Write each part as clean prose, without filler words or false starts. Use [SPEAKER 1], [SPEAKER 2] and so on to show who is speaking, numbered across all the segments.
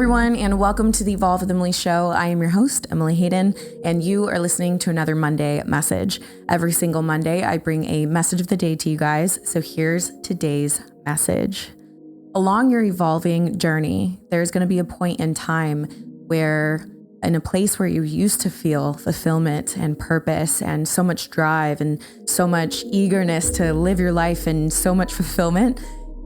[SPEAKER 1] everyone, and welcome to the Evolve with Emily show. I am your host, Emily Hayden, and you are listening to another Monday message. Every single Monday, I bring a message of the day to you guys. So here's today's message. Along your evolving journey, there's going to be a point in time where, in a place where you used to feel fulfillment and purpose and so much drive and so much eagerness to live your life and so much fulfillment,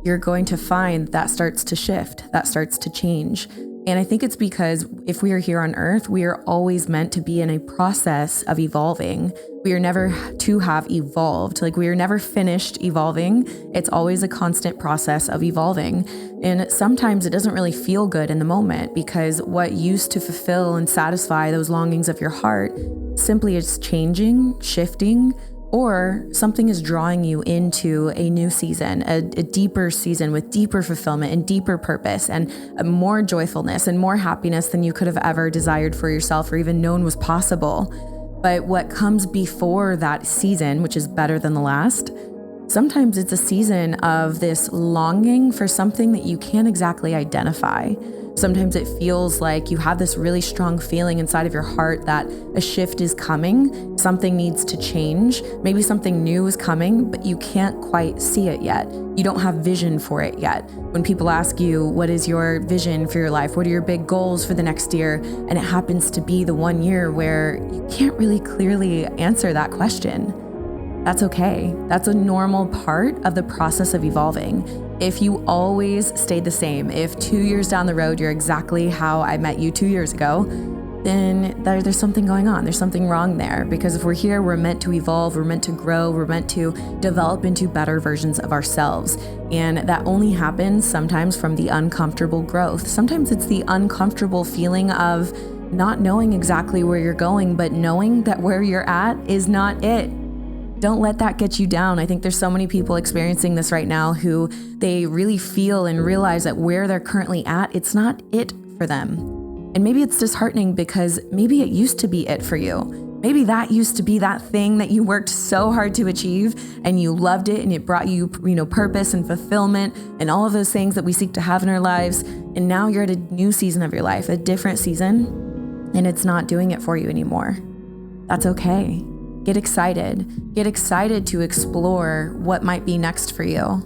[SPEAKER 1] you're going to find that starts to shift, that starts to change. And I think it's because if we are here on earth, we are always meant to be in a process of evolving. We are never to have evolved. Like, we are never finished evolving. It's always a constant process of evolving. And sometimes it doesn't really feel good in the moment, because what used to fulfill and satisfy those longings of your heart simply is changing, shifting, or something is drawing you into a new season, a deeper season with deeper fulfillment and deeper purpose and more joyfulness and more happiness than you could have ever desired for yourself or even known was possible. But what comes before that season, which is better than the last, sometimes it's a season of this longing for something that you can't exactly identify. Sometimes it feels like you have this really strong feeling inside of your heart that a shift is coming, something needs to change, maybe something new is coming, but you can't quite see it yet. You don't have vision for it yet. When people ask you, what is your vision for your life? What are your big goals for the next year? And it happens to be the one year where you can't really clearly answer that question. That's okay. That's a normal part of the process of evolving. If you always stayed the same, if 2 years down the road, you're exactly how I met you 2 years ago, then there's something going on. There's something wrong there, because if we're here, we're meant to evolve, we're meant to grow, we're meant to develop into better versions of ourselves. And that only happens sometimes from the uncomfortable growth. Sometimes it's the uncomfortable feeling of not knowing exactly where you're going, but knowing that where you're at is not it. Don't let that get you down. I think there's so many people experiencing this right now who they really feel and realize that where they're currently at, it's not it for them. And maybe it's disheartening, because maybe it used to be it for you. Maybe that used to be that thing that you worked so hard to achieve and you loved it and it brought you, purpose and fulfillment and all of those things that we seek to have in our lives. And now you're at a new season of your life, a different season, and it's not doing it for you anymore. That's okay. Get excited. Get excited to explore what might be next for you.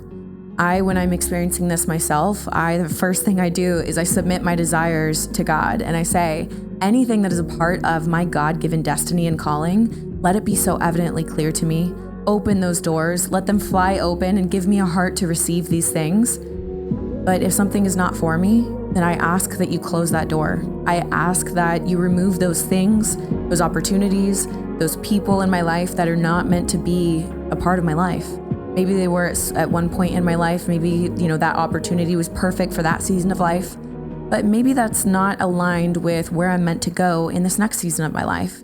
[SPEAKER 1] When I'm experiencing this myself, the first thing I do is I submit my desires to God, and I say, anything that is a part of my God-given destiny and calling, let it be so evidently clear to me. Open those doors, let them fly open, and give me a heart to receive these things. But if something is not for me, then I ask that you close that door. I ask that you remove those things, those opportunities, those people in my life that are not meant to be a part of my life. Maybe they were at one point in my life. Maybe, that opportunity was perfect for that season of life. But maybe that's not aligned with where I'm meant to go in this next season of my life.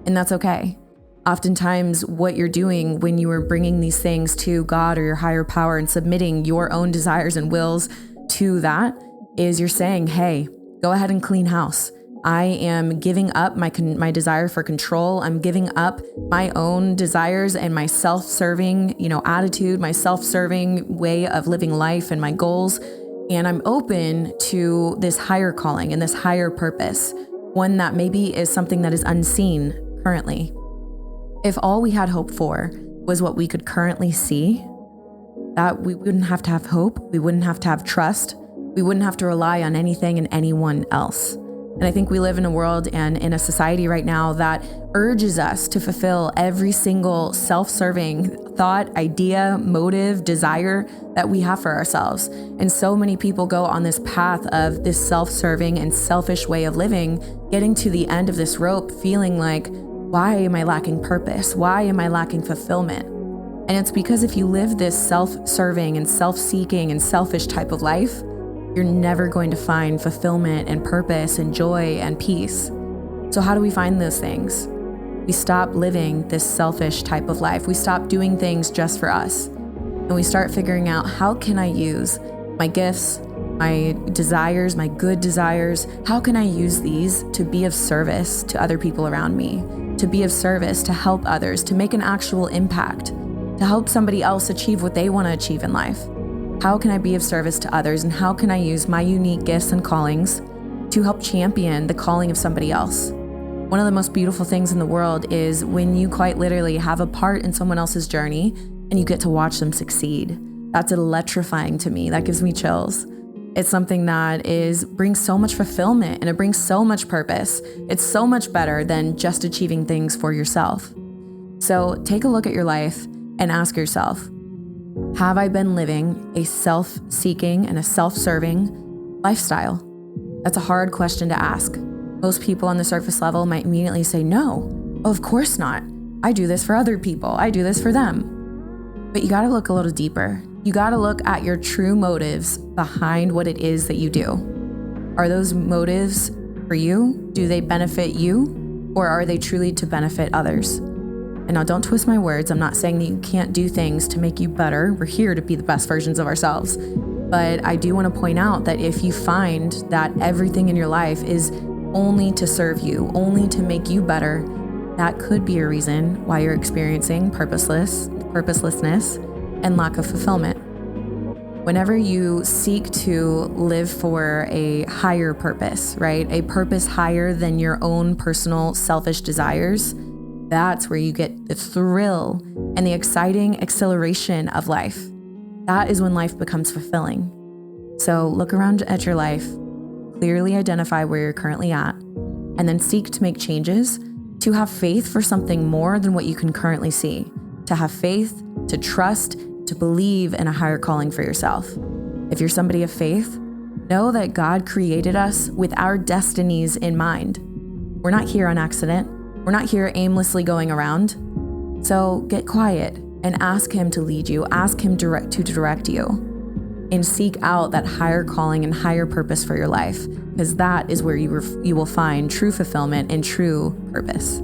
[SPEAKER 1] And that's okay. Oftentimes, what you're doing when you are bringing these things to God or your higher power and submitting your own desires and wills to that is you're saying, hey, go ahead and clean house. I am giving up my desire for control. I'm giving up my own desires and my self-serving, attitude, my self-serving way of living life and my goals. And I'm open to this higher calling and this higher purpose, one that maybe is something that is unseen currently. If all we had hope for was what we could currently see, that we wouldn't have to have hope. We wouldn't have to have trust. We wouldn't have to rely on anything and anyone else. And I think we live in a world and in a society right now that urges us to fulfill every single self-serving thought, idea, motive, desire that we have for ourselves. And so many people go on this path of this self-serving and selfish way of living, getting to the end of this rope, feeling like, why am I lacking purpose? Why am I lacking fulfillment? And it's because if you live this self-serving and self-seeking and selfish type of life, you're never going to find fulfillment and purpose and joy and peace. So how do we find those things? We stop living this selfish type of life. We stop doing things just for us. And we start figuring out, how can I use my gifts, my desires, my good desires? How can I use these to be of service to other people around me? To be of service, to help others, to make an actual impact, to help somebody else achieve what they want to achieve in life? How can I be of service to others, and how can I use my unique gifts and callings to help champion the calling of somebody else. One of the most beautiful things in the world is when you quite literally have a part in someone else's journey and you get to watch them succeed. That's electrifying to me. That gives me chills. It's something that brings so much fulfillment and it brings so much purpose. It's so much better than just achieving things for yourself. So take a look at your life and ask yourself, have I been living a self-seeking and a self-serving lifestyle? That's a hard question to ask. Most people on the surface level might immediately say, no, of course not. I do this for other people. I do this for them. But you gotta look a little deeper. You gotta look at your true motives behind what it is that you do. Are those motives for you? Do they benefit you? Or are they truly to benefit others? And now don't twist my words. I'm not saying that you can't do things to make you better. We're here to be the best versions of ourselves. But I do want to point out that if you find that everything in your life is only to serve you, only to make you better, that could be a reason why you're experiencing purposelessness and lack of fulfillment. Whenever you seek to live for a higher purpose, right? A purpose higher than your own personal selfish desires, that's where you get the thrill and the exciting exhilaration of life. That is when life becomes fulfilling. So look around at your life, clearly identify where you're currently at, and then seek to make changes, to have faith for something more than what you can currently see, to have faith, to trust, to believe in a higher calling for yourself. If you're somebody of faith, know that God created us with our destinies in mind. We're not here on accident. We're not here aimlessly going around. So get quiet and ask Him to lead you, ask Him to direct you, and seek out that higher calling and higher purpose for your life, because that is where you will find true fulfillment and true purpose.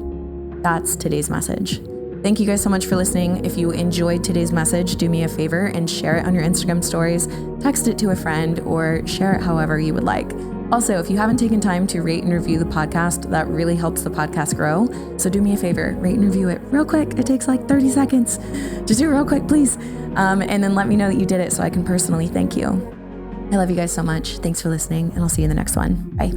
[SPEAKER 1] That's today's message. Thank you guys so much for listening. If you enjoyed today's message, do me a favor and share it on your Instagram stories, text it to a friend, or share it however you would like. Also, if you haven't taken time to rate and review the podcast, that really helps the podcast grow. So do me a favor, rate and review it real quick. It takes like 30 seconds. Just do it real quick, please. And then let me know that you did it so I can personally thank you. I love you guys so much. Thanks for listening, and I'll see you in the next one. Bye.